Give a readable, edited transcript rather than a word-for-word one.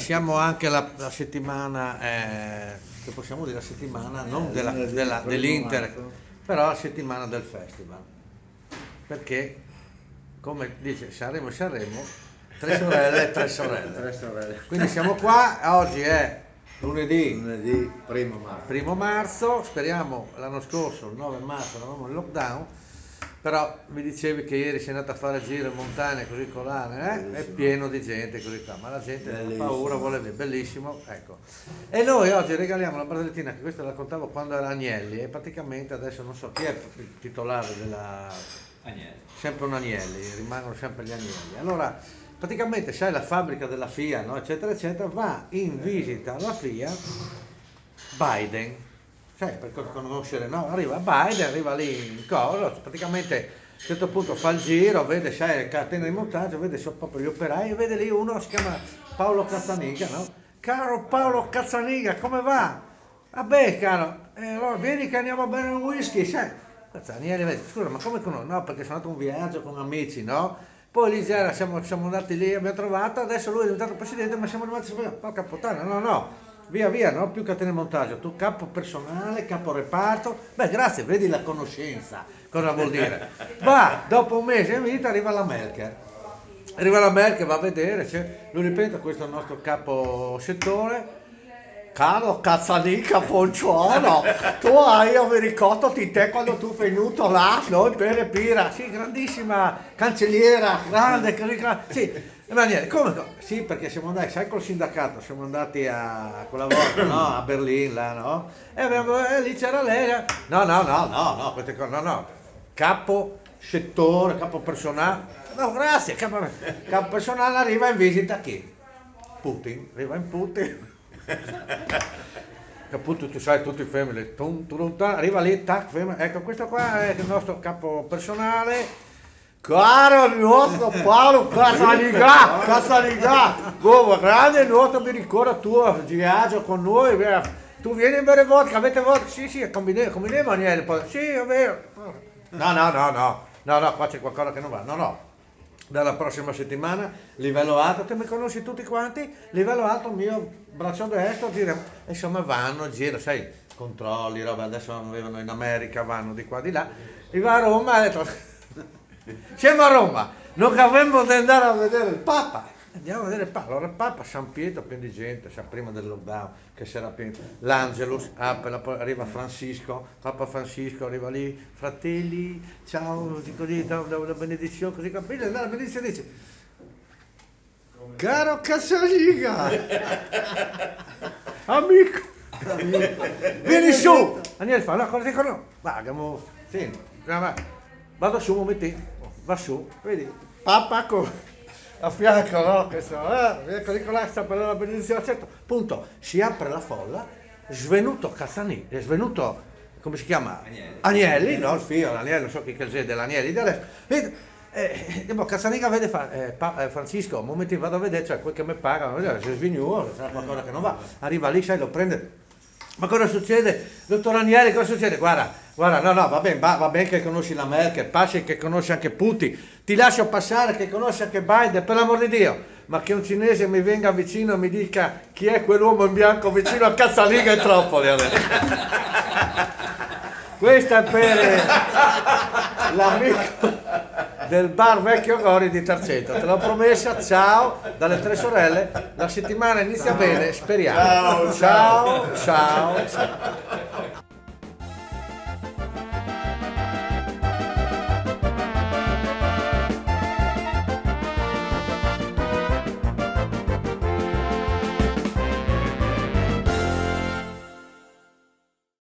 siamo anche la settimana, che possiamo dire la settimana non dell'Inter, però la settimana del festival. Perché, come dice Sanremo e Sanremo, tre sorelle e tre sorelle. Tre sorelle. Quindi siamo qua, oggi è lunedì primo marzo. 1° marzo, speriamo l'anno scorso, il 9 marzo, eravamo in lockdown, però mi dicevi che ieri sei andato a fare giro in montagna così colare, è pieno di gente così qua, ma la gente non ha paura, vuole vedere, bellissimo, ecco. E noi oggi regaliamo la barzellettina, che questo la raccontavo quando era Agnelli, e praticamente adesso non so chi è il titolare della... Agnelli. Sempre un Agnelli, rimangono sempre gli Agnelli. Allora, praticamente sai la fabbrica della FIA, no? Eccetera eccetera, va in visita alla FIA Biden, sai, per conoscere, no? Arriva Biden, arriva lì in cosa, praticamente a un certo punto fa il giro, vede, sai, le catene di montaggio, vede proprio gli operai, e vede lì uno, si chiama Paolo Cazzaniga, no? Caro Paolo Cazzaniga, come va? Vabbè, caro, allora vieni che andiamo a bere un whisky, sai? Cazzaniga, scusa, ma come conosco? No, perché sono andato a un viaggio con amici, no? Poi lì siamo andati lì, abbiamo trovato, adesso lui è diventato presidente, ma siamo arrivati a porca puttana, no, via, no, più catene di montaggio, tu capo personale, capo reparto, beh grazie, vedi la conoscenza, cosa vuol dire? Va, dopo un mese in vita arriva la Merkel, va a vedere, lui ripeto, questo è il nostro capo settore. Caro Cazzaniga Ponciano, io mi ricordo di te quando tu sei venuto là, no? Per Pira, sì, grandissima cancelliera, grande, sì, maniera, come? Sì, perché siamo andati, sai, col sindacato, siamo andati a quella volta, no? A Berlino, là, no? E lì c'era lei, no, queste cose, no, capo settore, capo personale, no, grazie, capo personale arriva in visita chi? Putin, arriva in Putin. Appunto tu sai tutti i family, arriva lì, tac, ecco questo qua è il nostro capo personale, caro il nostro Paolo Cazzaniga, grande il nostro, mi ricorda tu a viaggio con noi, tu vieni a bere vodka, avete vodka? Sì, combiniamo Agnelli, sì, è vero, no, qua c'è qualcosa che non va, no. Dalla prossima settimana, livello alto, te mi conosci tutti quanti, livello alto, mio braccio destro, insomma vanno, giro, sai, controlli, roba, adesso avevano in America, vanno di qua di là, e va a Roma, ha detto, siamo a Roma, non avremmo di andare a vedere il Papa, andiamo a vedere il Papa, allora il Papa, San Pietro, pieno di gente, sai, prima del lockdown, che c'era pieno, l'Angelus, poi arriva Francisco, Papa Francisco, arriva lì, fratelli, ciao, così, da una benedizione, così, capite, la benedizione dice, caro Cazzaniga, amico, vieni su, Agnelli fa, no, cosa dicono? Va, andiamo, sì, vado su un momentino, va su, vedi, Papa a fianco, no? Questo, ecco là, sta per la benedizione, certo, punto, si apre la folla, svenuto Cazzaniga, svenuto, come si chiama? Agnelli, no? Il figlio, l'Agnelli, non so chi è dell'Agnelli, di adesso, Cazzaniga vede Francisco, un momento vado a vedere, cioè quel che mi paga, si svignuo, c'è qualcosa che non va, arriva lì, sai, lo prende. Ma cosa succede? Dottor Agnelli, cosa succede? Guarda, no, va bene che conosci la Merkel, passi che conosci anche Putin, ti lascio passare che conosci anche Biden, per l'amor di Dio, ma che un cinese mi venga vicino e mi dica chi è quell'uomo in bianco vicino a Cazzaniga è troppo. Questa è per l'amico del bar Vecchio Gori di Tarcento, te l'ho promessa, ciao, dalle tre sorelle, la settimana inizia bene, speriamo, ciao.